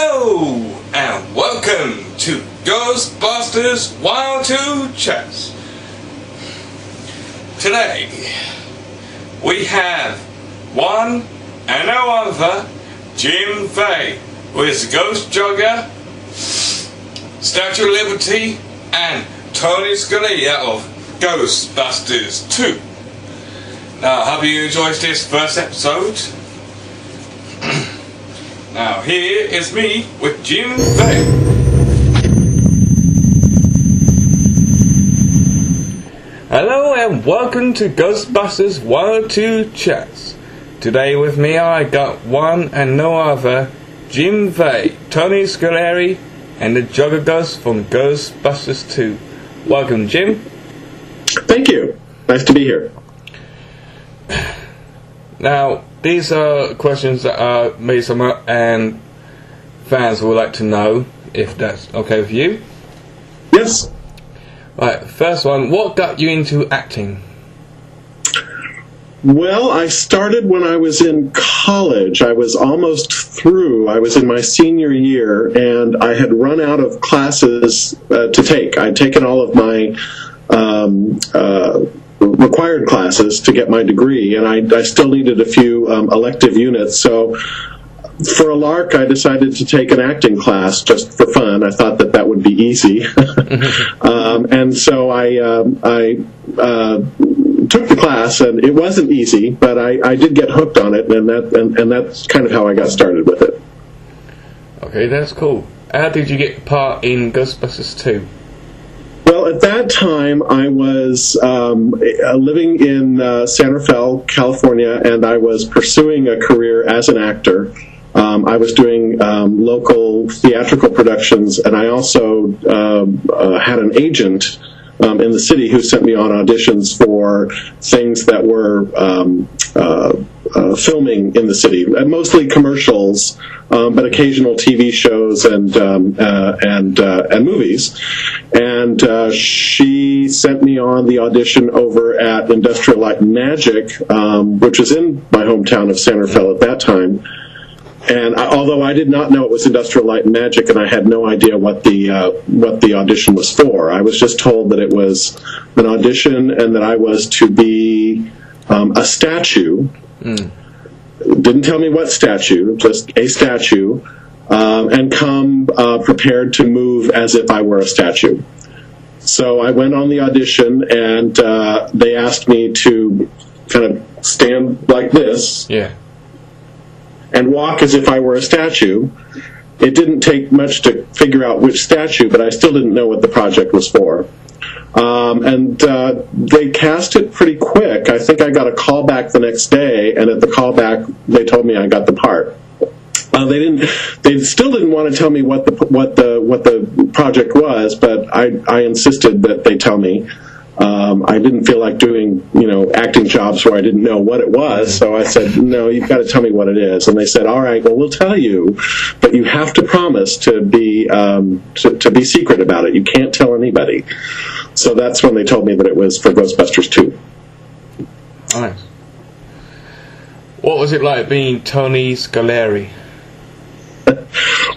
Hello and welcome to Ghostbusters Wild 2 Chats. Today we have one and no other Jim Faye, who is the Ghost Jogger, Statue of Liberty, and Tony Scalia of Ghostbusters 2. Now, hope you enjoyed this first episode. Now, here is me with Jim Faye. Hello and welcome to Ghostbusters Wild 2 Chats. Today with me I got one and no other Jim Faye, Tony Scalia, and the Jogger Ghost from Ghostbusters 2. Welcome, Jim. Thank you. Nice to be here. Now, these are questions that are made some up and fans would like to know, if that's okay with you. Yes. Right, first one, what got you into acting? Well, I started when I was in college. I was almost through. I was in my senior year, and I had run out of classes to take. I'd taken all of my required classes to get my degree, and I still needed a few elective units. So for a lark, I decided to take an acting class just for fun. I thought that would be easy. And so I took the class, and it wasn't easy, but I did get hooked on it, and that's kind of how I got started with it. Okay, that's cool. How did you get part in Ghostbusters 2? Well, at that time, I was living in San Rafael, California, and I was pursuing a career as an actor. I was doing local theatrical productions, and I also had an agent in the city who sent me on auditions for things that were filming in the city, and mostly commercials, but occasional TV shows and movies. And she sent me on the audition over at Industrial Light and Magic, which was in my hometown of San Rafael at that time. And although I did not know it was Industrial Light and Magic, and I had no idea what the audition was for, I was just told that it was an audition and that I was to be a statue. Didn't tell me what statue, just a statue, and come prepared to move as if I were a statue. So I went on the audition, and they asked me to kind of stand like this. Yeah. And walk as if I were a statue. It didn't take much to figure out which statue, but I still didn't know what the project was for. And they cast it pretty quick. I think I got a call back the next day, and at the callback, they told me I got the part. They still didn't want to tell me what the project was, but I insisted that they tell me. I didn't feel like doing, acting jobs where I didn't know what it was, so I said, no, you've got to tell me what it is. And they said, all right, well, we'll tell you, but you have to promise to be secret about it. You can't tell anybody. So that's when they told me that it was for Ghostbusters 2. Nice. What was it like being Tony Scalia?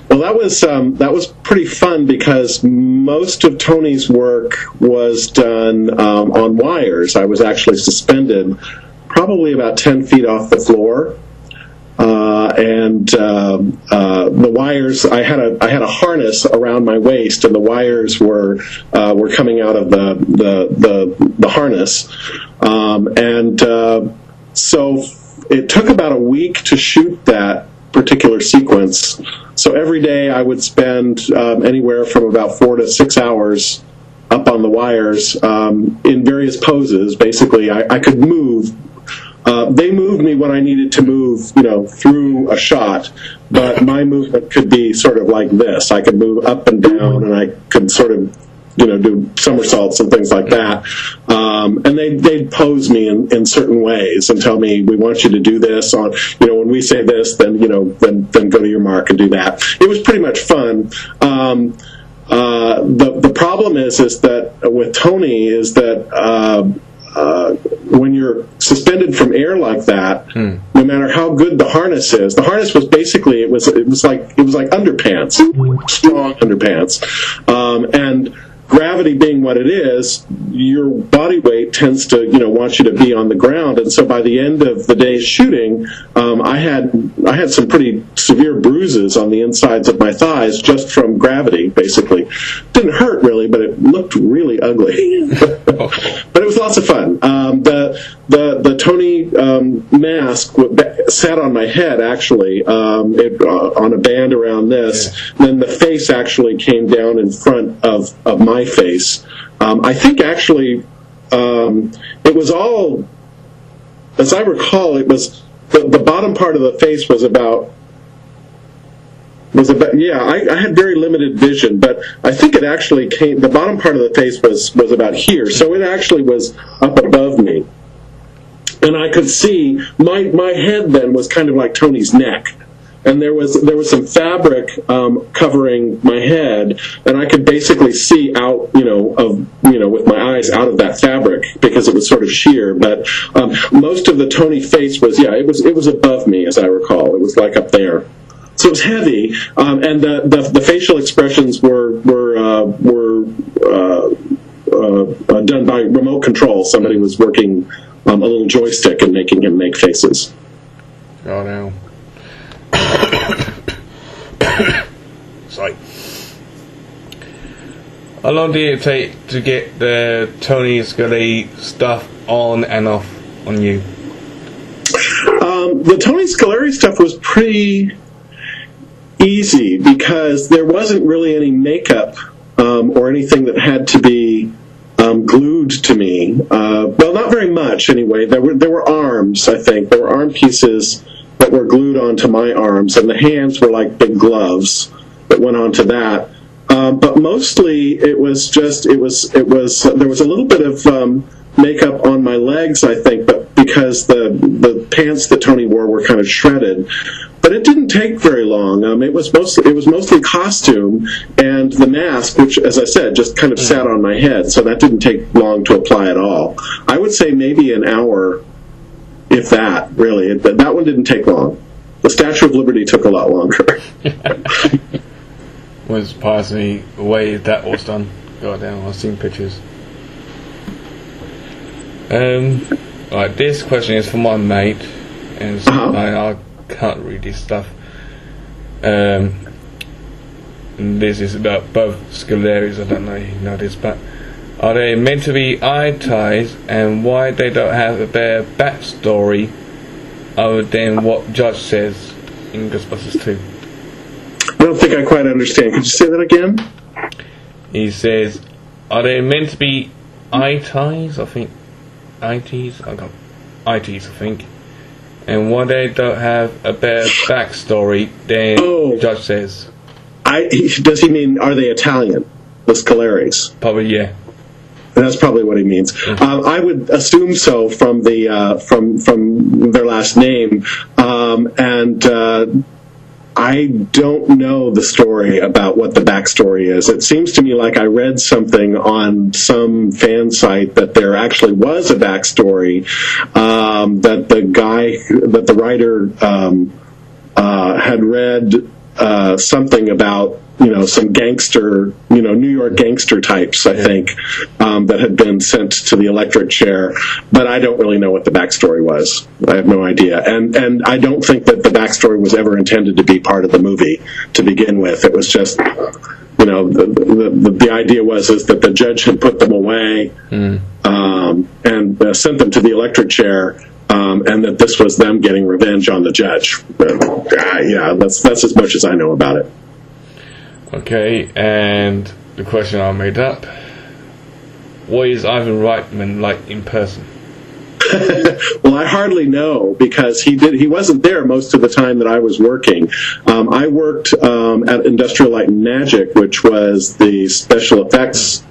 Well, that was pretty fun because most of Tony's work was done on wires. I was actually suspended probably about 10 feet off the floor, and the wires. I had a harness around my waist, and the wires were coming out of the harness, and so it took about a week to shoot that particular sequence. So every day I would spend anywhere from about 4 to 6 hours up on the wires in various poses. Basically, I could move. They moved me when I needed to move, through a shot, but my movement could be sort of like this. I could move up and down, and I could sort of do somersaults and things like that. And they'd pose me in certain ways and tell me, we want you to do this on, when we say this, then go to your mark and do that. It was pretty much fun. The problem is that with Tony is that when you're suspended from air like that, no matter how good the harness is. The harness was basically it was like underpants, strong underpants, and gravity being what it is, your body weight tends to, want you to be on the ground. And so by the end of the day's shooting, I had some pretty severe bruises on the insides of my thighs just from gravity, basically. Didn't hurt really, but it looked really ugly. But it was lots of fun. The Tony mask sat on my head, actually, on a band around this. Yeah. Then the face actually came down in front of my face. I think actually it was all, as I recall, it was the bottom part of the face was about I had very limited vision, but I think it actually came, the bottom part of the face was about here, so it actually was up above me. And I could see, my head then was kind of like Tony's neck. And there was some fabric covering my head, and I could basically see out, with my eyes out of that fabric because it was sort of sheer. But most of the Tony face was, it was above me, as I recall. It was like up there, so it was heavy. And the facial expressions were done by remote control. Somebody was working a little joystick and making him make faces. Oh no. Sorry. How long did it take to get the Tony Scully stuff on and off on you? The Tony Scolari stuff was pretty easy because there wasn't really any makeup or anything that had to be glued to me. Well, not very much anyway. There were arms, I think. There were arm pieces that were glued onto my arms, and the hands were like big gloves that went onto that. But mostly it was there was a little bit of makeup on my legs, I think, but because the pants that Tony wore were kind of shredded. But it didn't take very long. It was mostly costume and the mask, which, as I said, just kind of sat on my head, so that didn't take long to apply at all. I would say maybe an hour, if that, really. That one didn't take long. The Statue of Liberty took a lot longer. Was surprisingly the way that was done. God damn, I've seen pictures. Right, this question is for my mate, and I can't read this stuff. This is about both Scolaris. I don't know if you know this, but are they meant to be eye ties, and why they don't have a better backstory other than what Judge says in Ghostbusters 2? I don't think I quite understand. Could you say that again? He says, are they meant to be eye ties? I think ITs. I think. And why they don't have a better backstory than Judge says? Does he mean, are they Italian, the Scolaris? Probably, yeah. That's probably what he means. Mm-hmm. I would assume so from the from their last name, and I don't know the story about what the backstory is. It seems to me like I read something on some fan site that there actually was a backstory, that the writer had read something about, some gangster, New York gangster types, I think, that had been sent to the electric chair. But I don't really know what the backstory was. I have no idea. And I don't think that the backstory was ever intended to be part of the movie to begin with. It was just, the idea was that the judge had put them away and sent them to the electric chair. And that this was them getting revenge on the judge. That's as much as I know about it. Okay, and the question I made up: what is Ivan Reitman like in person? Well, I hardly know because he wasn't there most of the time that I was working. I worked at Industrial Light and Magic, which was the special effects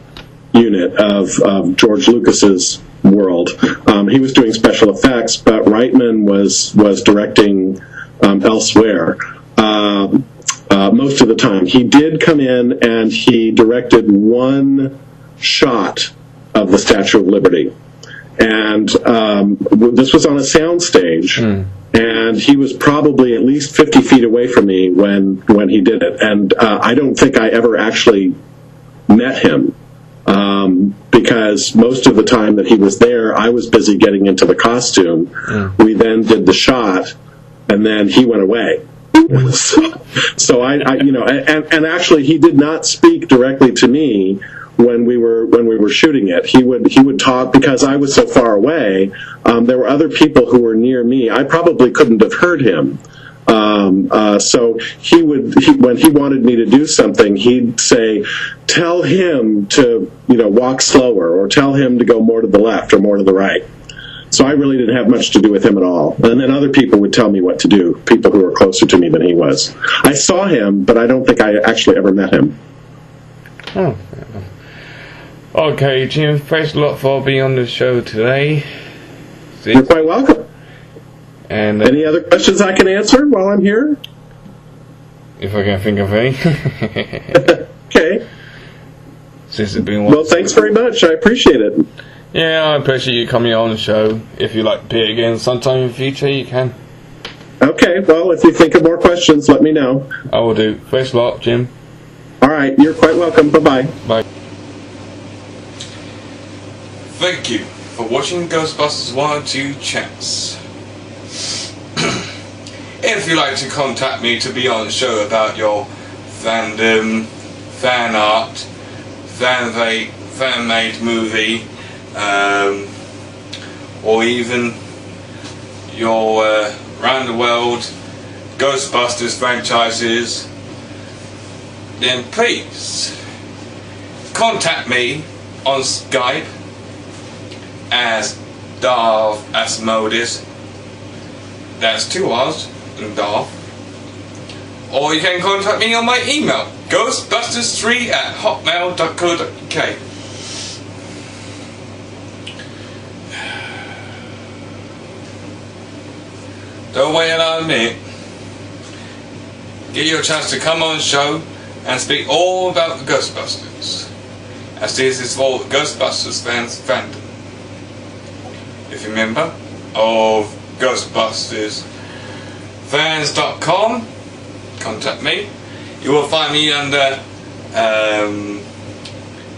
unit of George Lucas's world. He was doing special effects, but Reitman was directing elsewhere. Most of the time. He did come in and he directed one shot of the Statue of Liberty. And this was on a sound stage. And he was probably at least 50 feet away from me when he did it. And I don't think I ever actually met him, because most of the time that he was there, I was busy getting into the costume. We then did the shot, and then he went away. So I you know, and actually he did not speak directly to me when we were shooting it. He would talk because I was so far away. There were other people who were near me. I probably couldn't have heard him. So when he wanted me to do something, he'd say, "Tell him to, you know, walk slower," or "Tell him to go more to the left or more to the right." So I really didn't have much to do with him at all. And then other people would tell me what to do, people who were closer to me than he was. I saw him, but I don't think I actually ever met him. Oh. Okay, Jim, thanks a lot for being on the show today. You're quite welcome. And any other questions I can answer while I'm here? If I can think of any. Okay. Since it's been well, thanks very much. I appreciate it. Yeah, I appreciate you coming on the show. If you'd like to appear again sometime in the future, you can. Okay, well, if you think of more questions, let me know. I will do. Thanks a lot, Jim. All right, you're quite welcome. Bye-bye. Bye. Thank you for watching Ghostbusters 1 or 2 Chats. If you'd like to contact me to be on the show about your fandom, fan art, fan-made movie, or even your round the world Ghostbusters franchises, then please contact me on Skype as darrthasmodeus. That's 2 R's in Darth. Or you can contact me on my email, ghostbusters3@hotmail.co.uk. Don't wait another minute. Get you a chance to come on the show and speak all about the Ghostbusters, as this is for Ghostbusters fandom. If you're a member of GhostbustersFans.com, contact me. You will find me under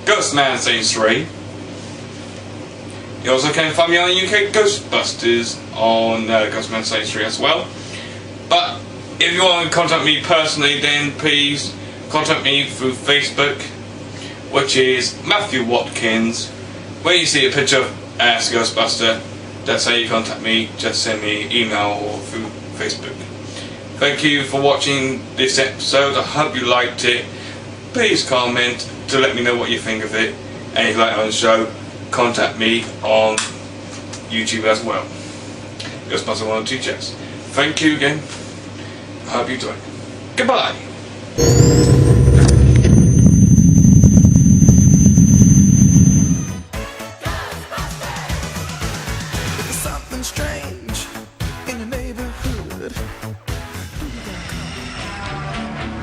Ghostman Stage 3. You also can find me on UK Ghostbusters on Ghostman Stage 3 as well. But if you want to contact me personally, then please contact me through Facebook, which is Matthew Watkins. When you see a picture of Ask Ghostbuster, that's how you contact me. Just send me an email or through Facebook. Thank you for watching this episode. I hope you liked it. Please comment to let me know what you think of it. And if you like it on the show, contact me on YouTube as well. Ghostbusters 1 or 2 Chats. Thank you again. I hope you enjoyed. Goodbye. Something strange in your neighborhood.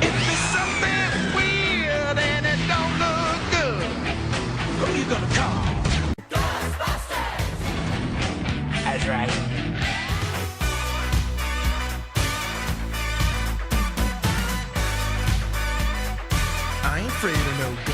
If there's something weird and it don't look good, who you gonna call? Ghostbusters! That's right. I ain't afraid of no ghosts.